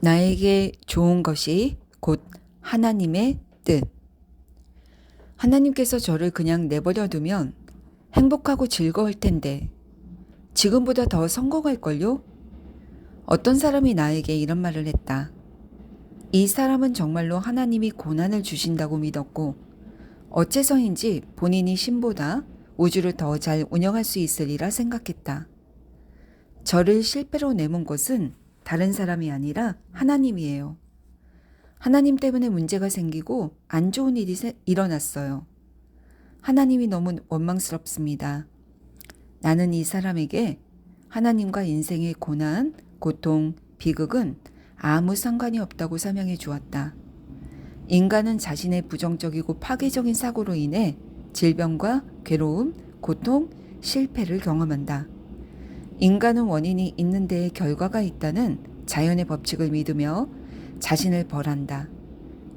나에게 좋은 것이 곧 하나님의 뜻. 하나님께서 저를 그냥 내버려 두면 행복하고 즐거울 텐데 지금보다 더 성공할걸요? 어떤 사람이 나에게 이런 말을 했다. 이 사람은 정말로 하나님이 고난을 주신다고 믿었고 어째서인지 본인이 신보다 우주를 더 잘 운영할 수 있으리라 생각했다. 저를 실패로 내몬 것은 다른 사람이 아니라 하나님이에요. 하나님 때문에 문제가 생기고 안 좋은 일이 일어났어요. 하나님이 너무 원망스럽습니다. 나는 이 사람에게 하나님과 인생의 고난, 고통, 비극은 아무 상관이 없다고 설명해 주었다. 인간은 자신의 부정적이고 파괴적인 사고로 인해 질병과 괴로움, 고통, 실패를 경험한다. 인간은 원인이 있는 데에 결과가 있다는 자연의 법칙을 믿으며 자신을 벌한다.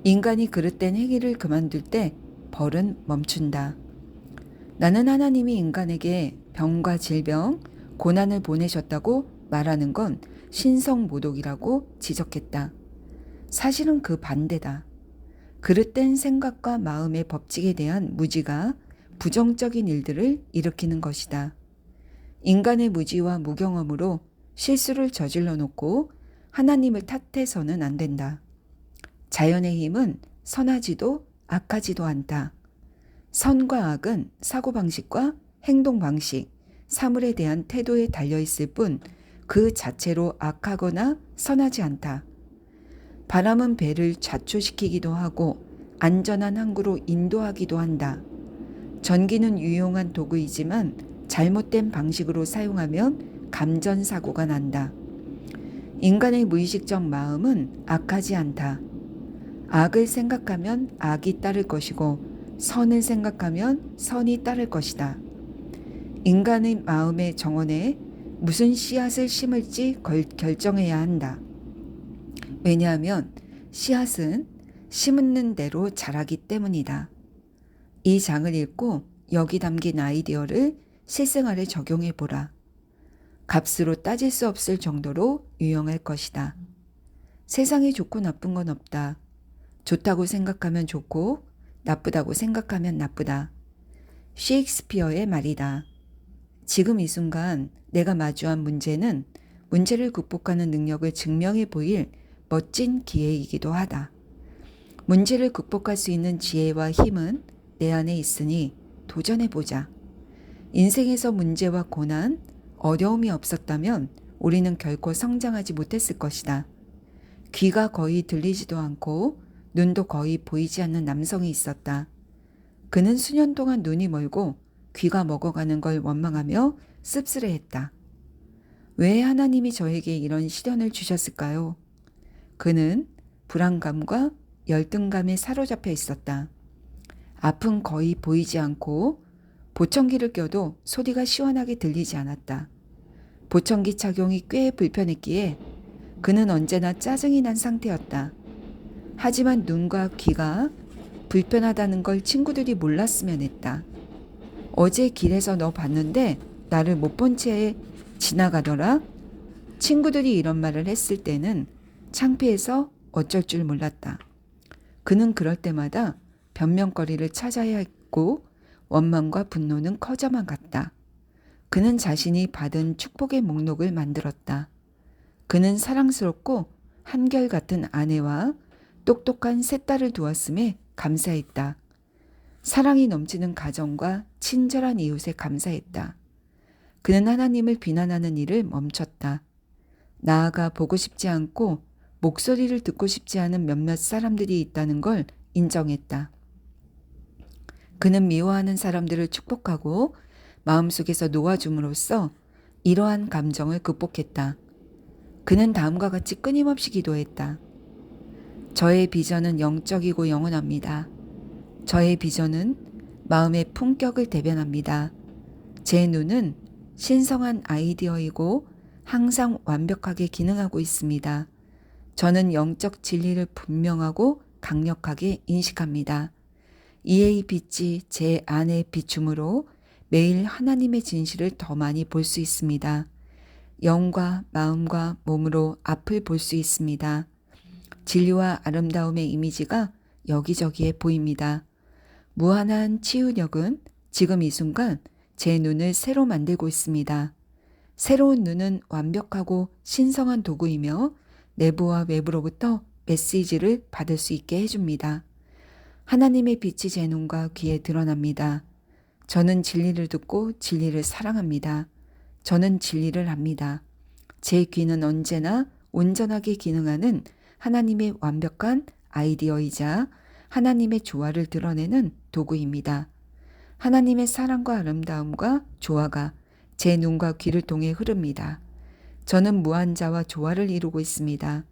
인간이 그릇된 행위를 그만둘 때 벌은 멈춘다. 나는 하나님이 인간에게 병과 질병, 고난을 보내셨다고 말하는 건 신성모독이라고 지적했다. 사실은 그 반대다. 그릇된 생각과 마음의 법칙에 대한 무지가 부정적인 일들을 일으키는 것이다. 인간의 무지와 무경험으로 실수를 저질러 놓고 하나님을 탓해서는 안 된다. 자연의 힘은 선하지도 악하지도 않다. 선과 악은 사고방식과 행동방식, 사물에 대한 태도에 달려있을 뿐 그 자체로 악하거나 선하지 않다. 바람은 배를 좌초시키기도 하고 안전한 항구로 인도하기도 한다. 전기는 유용한 도구이지만 잘못된 방식으로 사용하면 감전사고가 난다. 인간의 무의식적 마음은 악하지 않다. 악을 생각하면 악이 따를 것이고 선을 생각하면 선이 따를 것이다. 인간의 마음의 정원에 무슨 씨앗을 심을지 결정해야 한다. 왜냐하면 씨앗은 심는 대로 자라기 때문이다. 이 장을 읽고 여기 담긴 아이디어를 실생활에 적용해 보라. 값으로 따질 수 없을 정도로 유용할 것이다. 세상에 좋고 나쁜 건 없다. 좋다고 생각하면 좋고 나쁘다고 생각하면 나쁘다. 셰익스피어의 말이다. 지금 이 순간 내가 마주한 문제는 문제를 극복하는 능력을 증명해 보일 멋진 기회이기도 하다. 문제를 극복할 수 있는 지혜와 힘은 내 안에 있으니 도전해보자. 인생에서 문제와 고난, 어려움이 없었다면 우리는 결코 성장하지 못했을 것이다. 귀가 거의 들리지도 않고 눈도 거의 보이지 않는 남성이 있었다. 그는 수년 동안 눈이 멀고 귀가 먹어가는 걸 원망하며 씁쓸해했다. 왜 하나님이 저에게 이런 시련을 주셨을까요? 그는 불안감과 열등감에 사로잡혀 있었다. 앞은 거의 보이지 않고 보청기를 껴도 소리가 시원하게 들리지 않았다. 보청기 착용이 꽤 불편했기에 그는 언제나 짜증이 난 상태였다. 하지만 눈과 귀가 불편하다는 걸 친구들이 몰랐으면 했다. 어제 길에서 너 봤는데 나를 못 본 채 지나가더라? 친구들이 이런 말을 했을 때는 창피해서 어쩔 줄 몰랐다. 그는 그럴 때마다 변명거리를 찾아야 했고 원망과 분노는 커져만 갔다. 그는 자신이 받은 축복의 목록을 만들었다. 그는 사랑스럽고 한결같은 아내와 똑똑한 세 딸을 두었음에 감사했다. 사랑이 넘치는 가정과 친절한 이웃에 감사했다. 그는 하나님을 비난하는 일을 멈췄다. 나아가 보고 싶지 않고 목소리를 듣고 싶지 않은 몇몇 사람들이 있다는 걸 인정했다. 그는 미워하는 사람들을 축복하고 마음속에서 놓아줌으로써 이러한 감정을 극복했다. 그는 다음과 같이 끊임없이 기도했다. 저의 비전은 영적이고 영원합니다. 저의 비전은 마음의 품격을 대변합니다. 제 눈은 신성한 아이디어이고 항상 완벽하게 기능하고 있습니다. 저는 영적 진리를 분명하고 강력하게 인식합니다. 이의 빛이 제 안에 비춤으로 매일 하나님의 진실을 더 많이 볼 수 있습니다. 영과 마음과 몸으로 앞을 볼 수 있습니다. 진리와 아름다움의 이미지가 여기저기에 보입니다. 무한한 치유력은 지금 이 순간 제 눈을 새로 만들고 있습니다. 새로운 눈은 완벽하고 신성한 도구이며 내부와 외부로부터 메시지를 받을 수 있게 해줍니다. 하나님의 빛이 제 눈과 귀에 드러납니다. 저는 진리를 듣고 진리를 사랑합니다. 저는 진리를 압니다. 제 귀는 언제나 온전하게 기능하는 하나님의 완벽한 아이디어이자 하나님의 조화를 드러내는 도구입니다. 하나님의 사랑과 아름다움과 조화가 제 눈과 귀를 통해 흐릅니다. 저는 무한자와 조화를 이루고 있습니다.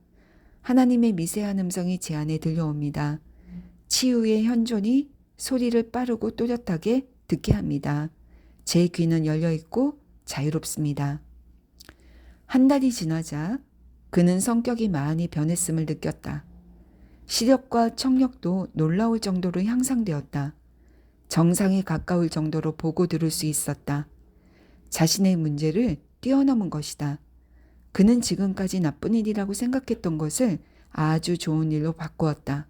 하나님의 미세한 음성이 제 안에 들려옵니다. 치유의 현존이 소리를 빠르고 또렷하게 듣게 합니다. 제 귀는 열려 있고 자유롭습니다. 한 달이 지나자 그는 성격이 많이 변했음을 느꼈다. 시력과 청력도 놀라울 정도로 향상되었다. 정상에 가까울 정도로 보고 들을 수 있었다. 자신의 문제를 뛰어넘은 것이다. 그는 지금까지 나쁜 일이라고 생각했던 것을 아주 좋은 일로 바꾸었다.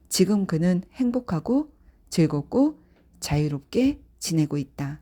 지금 그는 행복하고 즐겁고 자유롭게 지내고 있다.